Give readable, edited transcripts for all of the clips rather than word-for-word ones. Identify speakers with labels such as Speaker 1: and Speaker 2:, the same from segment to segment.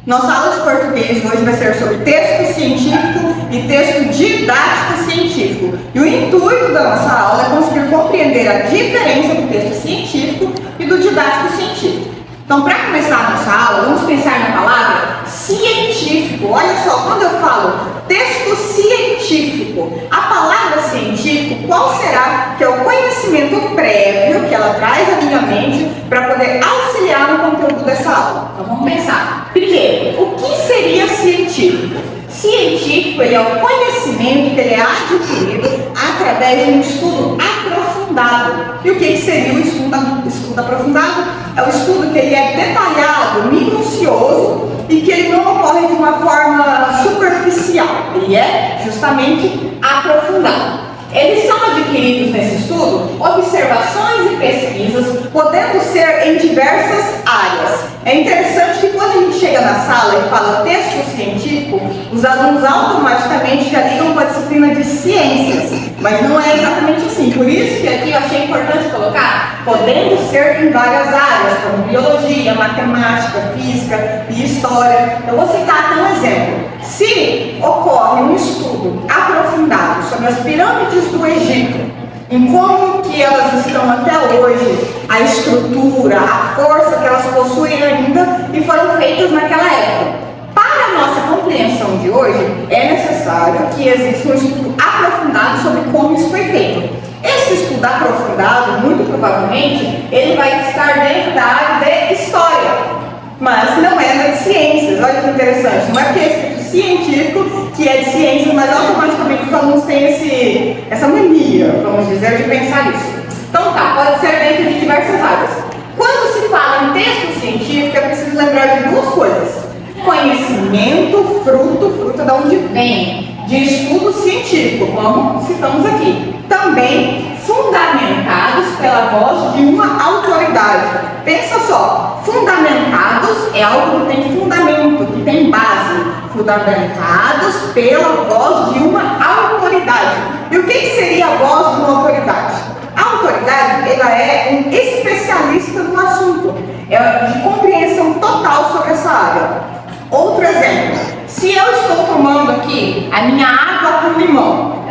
Speaker 1: Nossa aula de português hoje vai ser sobre texto científico e texto didático científico. E o intuito da nossa aula é conseguir compreender a diferença do texto científico e do didático científico. Então, para começar a nossa aula, vamos pensar na palavra científico. Olha só, quando eu falo texto científico, a palavra científico, qual será que é o conhecimento prévio que ela traz à minha mente para poder auxiliar no conteúdo dessa aula? Então, vamos pensar. Primeiro, o que seria científico? Científico, ele é o conhecimento que ele é adquirido através de um estudo aprofundado. E o que seria o estudo aprofundado? É o estudo que ele é detalhado, minucioso e que ele não ocorre de uma forma superficial. Ele é justamente aprofundado. Eles são adquiridos nesse estudo observações e pesquisas, podendo ser em diversas áreas. É interessante que quando a gente chega na sala e fala texto científico, os alunos automaticamente já ligam com a disciplina de ciências, mas não é exatamente assim. Por isso que aqui eu achei importante colocar, podendo ser em várias áreas, como biologia, matemática, física e história. Eu vou citar até um exemplo. Se ocorre um estudo aprofundado sobre as pirâmides do Egito, em como que elas estão até hoje, a estrutura, a força que elas possuem ainda e foram feitas naquela época. Para a nossa compreensão de hoje, é necessário que exista um estudo aprofundado sobre como isso foi feito. Esse estudo aprofundado, muito provavelmente, ele vai estar dentro da área de história, mas não é na de ciências. Olha que interessante, não é porque é escrito científico que é de ciências, mas automaticamente os alunos têm essa mania, vamos dizer, de pensar isso. Então tá, pode ser dentro de diversas áreas. Quando se fala em texto científico, é preciso lembrar de duas coisas: conhecimento, fruto de onde vem, de estudo científico, como citamos aqui. Também fundamentados pela voz de uma autoridade. Pensa só, fundamentados é algo que tem fundamento, que tem base. Fundamentados pela voz de uma autoridade. E o que seria a voz de uma autoridade? A autoridade, ela é um especialista no assunto, é de compreensão total sobre essa área. Outro exemplo, se eu estou tomando aqui a minha água com limão,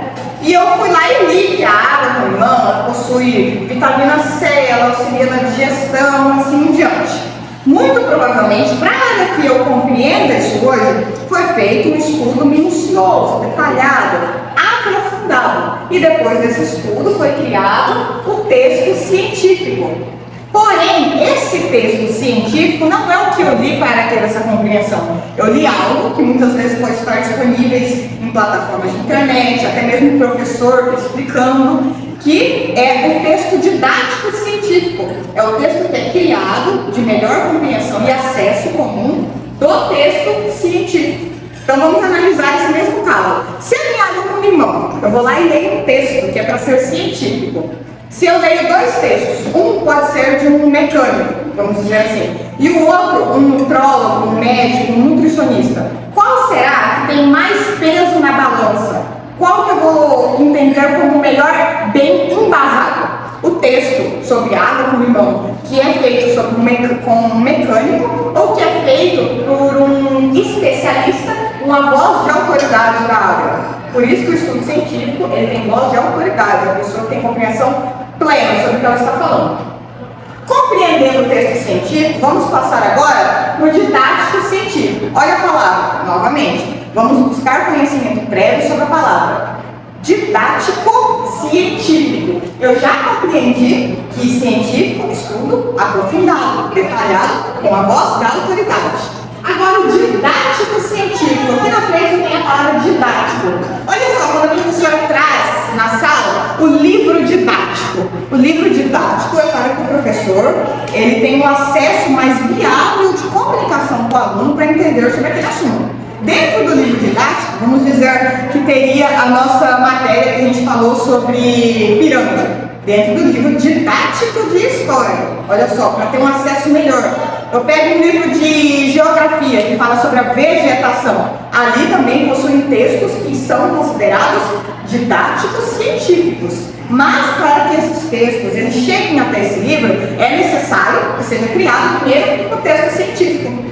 Speaker 1: e eu fui lá e li que a água com limão ela possui vitamina C, ela auxilia na digestão, assim em diante. Muito provavelmente, para a área que eu compreendo isso hoje, foi feito um estudo minucioso, detalhado, aprofundado. E depois desse estudo foi criado o texto científico. Porém, esse texto científico não é o que eu li para ter essa compreensão. Eu li algo que muitas vezes pode estar disponível em plataformas de internet, até mesmo um professor explicando, que é o texto didático científico. É o texto que é criado de melhor compreensão e acesso comum do texto científico. Então vamos analisar esse mesmo caso. Se eu tenho água com limão, eu vou lá e leio um texto que é para ser científico. Se eu leio dois textos, um pode ser de um mecânico, vamos dizer assim, e o outro, um nutrólogo, um médico, um nutricionista, qual será que tem mais peso na balança? Qual que eu vou entender como melhor, bem embasado? O texto sobre água com limão, que é feito com um mecânico, ou que é feito por um especialista, uma voz de autoridade da área. Por isso que o estudo científico ele tem voz de autoridade, a pessoa tem compreensão plena sobre o que ela está falando. Compreendendo o texto científico, vamos passar agora para o didático científico. Olha a palavra, novamente. Vamos buscar conhecimento prévio sobre a palavra. Didático científico. Eu já compreendi que científico é estudo aprofundado, detalhado, com a voz da autoridade. Agora o didático científico. Aqui na frente tem a palavra didático. Olha só, quando a professora traz na sala o livro didático. O livro didático é para que o professor ele tenha um acesso mais viável de comunicação com o aluno para entender sobre aquele assunto. Dentro do livro didático, vamos dizer que teria a nossa matéria que a gente falou sobre pirâmide. Dentro do livro didático de história. Olha só, para ter um acesso melhor. Eu pego um livro de geografia que fala sobre a vegetação. Ali também possuem textos que são considerados didáticos científicos. Mas para que esses textos eles cheguem até esse livro, é necessário que seja criado primeiro o texto científico.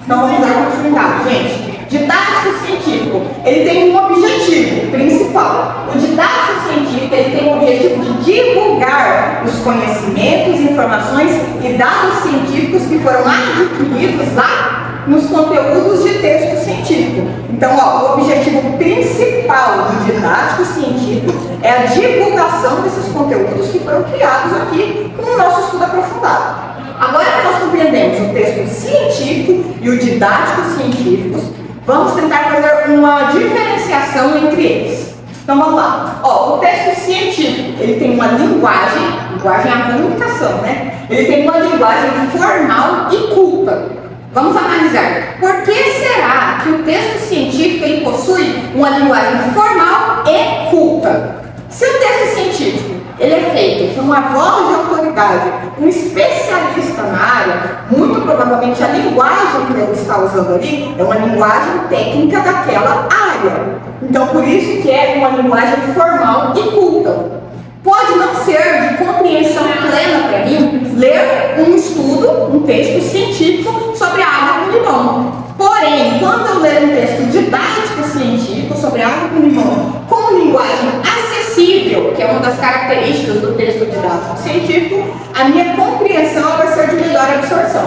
Speaker 1: Então vamos dar continuidade, gente. Didático científico, ele tem um objetivo principal. O didático científico, ele tem o objetivo de divulgar os conhecimentos, informações e dados científicos que foram adquiridos lá nos conteúdos de texto científico. Então, o objetivo principal do didático científico é a divulgação desses conteúdos que foram criados aqui com o nosso estudo aprofundado. Agora que nós compreendemos o texto científico e o didático científicos, vamos tentar fazer uma diferenciação entre eles. Então vamos lá. O texto científico, ele tem uma linguagem é a comunicação, né? Ele tem uma linguagem formal e culta. Vamos analisar. Por que será que o texto científico ele possui uma linguagem formal e culta? Se o texto científico ele é feito por uma voz de autoridade, um especialista na área, muito provavelmente a linguagem que ele está usando ali é uma linguagem técnica daquela área. Então, por isso que é uma linguagem formal e culta. Pode não ser de compreensão plena para mim ler um estudo, um texto científico sobre a água com limão. Porém, quando eu ler um texto didático científico sobre a água com limão, com linguagem acessível, que é uma das características do texto didático científico, a minha compreensão vai ser de melhor absorção.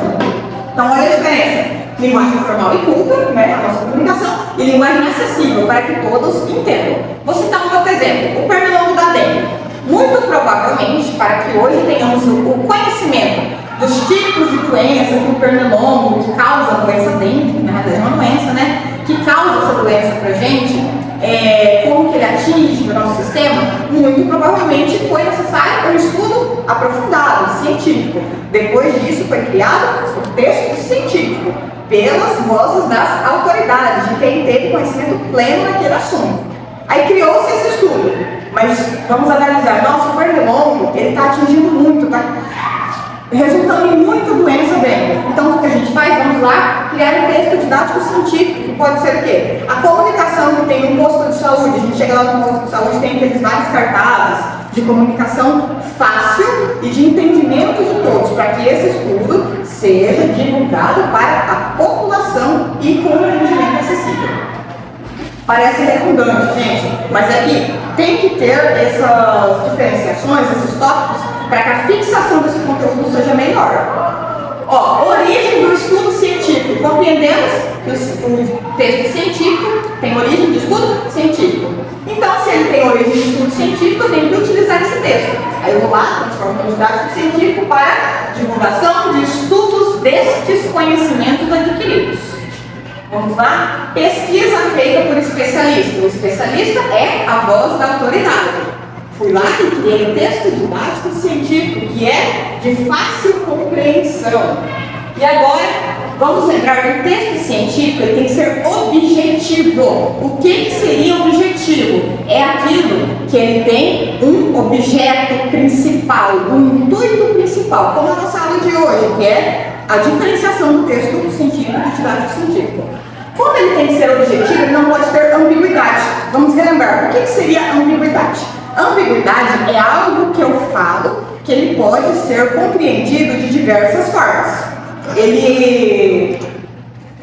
Speaker 1: Então, olha a diferença. Linguagem formal e culta, né, a nossa comunicação, e linguagem acessível, para que todos entendam. Vou citar um outro exemplo, o pernilongo da dengue. Muito provavelmente, para que hoje tenhamos o conhecimento dos tipos de doença que o pernilongo, que causa a doença dengue, na verdade é uma doença, né, que causa essa doença para a gente, como que ele atinge o nosso sistema, muito provavelmente foi necessário um estudo aprofundado, científico. Depois disso foi criado o texto científico, pelas vozes das autoridades, de quem teve conhecimento pleno naquele assunto. Aí criou-se esse estudo, mas vamos analisar, nosso pernilongo, ele está atingindo muito, está resultando em muita doença dele. Então o que a gente faz? Vamos lá criar um texto didático científico, que pode ser o quê? A comunicação que tem no posto de saúde, a gente chega lá no posto de saúde e tem aqueles vários cartazes de comunicação fácil e de entendimento de todos, para que esse estudo seja divulgado para a população e com um entendimento acessível. Parece redundante, gente, mas é que tem que ter essas diferenciações, esses tópicos, para que a fixação desse conteúdo seja melhor. Origem do estudo científico. Compreendemos que o texto científico tem origem de estudo científico. Então, se ele tem origem de estudo científico, eu tenho que utilizar esse texto. Aí eu vou lá, transformo no didático científico para divulgação de estudos destes conhecimentos adquiridos. Vamos lá? Pesquisa feita por especialista. O especialista é a voz da autoridade. Fui lá e criei um texto didático científico que é de fácil compreensão. E agora, vamos lembrar que o texto científico ele tem que ser objetivo. O que seria objetivo? É aquilo que ele tem um objeto principal, um intuito principal, como a nossa aula de hoje, que é a diferenciação do texto científico e do didático científico. Como ele tem que ser objetivo, ele não pode ter ambiguidade. Vamos relembrar, o que seria ambiguidade? Ambiguidade é algo que eu falo que ele pode ser compreendido de diversas formas. Ele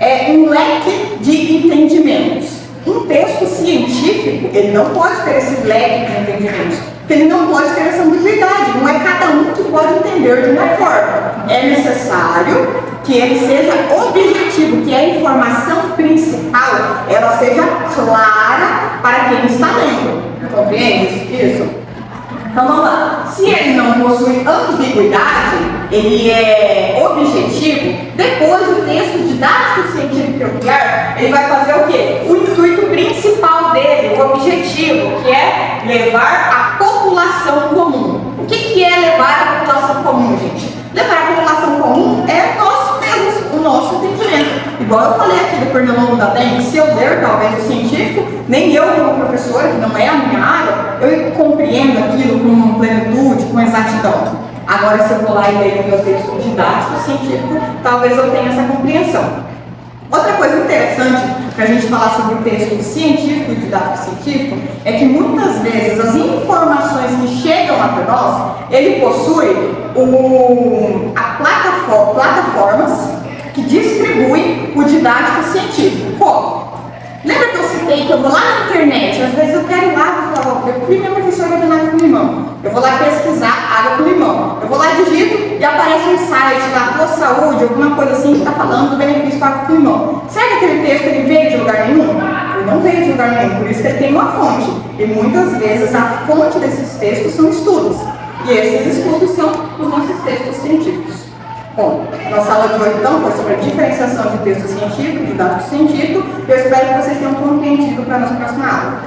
Speaker 1: é um leque de entendimentos. Um texto científico, ele não pode ter esse leque de entendimentos, porque ele não pode ter essa ambiguidade. Não é cada um que pode entender de uma forma. É necessário que ele seja objetivo, que a informação principal ela seja clara para quem está lendo. Compreende isso? Então vamos lá. Se ele não possui ambiguidade, ele é objetivo, depois o texto didático científico que eu criar, ele vai fazer o quê? O intuito principal dele, o objetivo, que é levar a população comum. O que é levar a população comum, gente? Levar a população comum é o nosso entendimento. Igual eu falei aqui do pernilongo da dengue, se eu ler talvez o científico, nem eu como professora, que não é a minha área, eu compreendo aquilo com plenitude, com exatidão. Agora se eu vou lá e ler o meu texto didático científico, talvez eu tenha essa compreensão. Outra coisa interessante para a gente falar sobre o texto científico e didático científico é que muitas vezes as informações que chegam até nós, ele possui plataformas que distribui o didático científico. Como? Lembra que eu citei que eu vou lá na internet, às vezes eu quero ir lá e falar, eu fui minha professora de água com limão. Eu vou lá pesquisar água com limão. Eu vou lá, digito e aparece um site lá, Tua Saúde, alguma coisa assim que está falando do benefício da água com limão. Será que aquele texto ele veio de lugar nenhum? Ele não veio de lugar nenhum, por isso que ele tem uma fonte. E muitas vezes a fonte desses textos são estudos. E esses estudos são os nossos textos científicos. Bom, nossa aula de hoje então foi sobre a diferenciação de texto científico e didático científico. Eu espero que vocês tenham compreendido para a nossa próxima aula.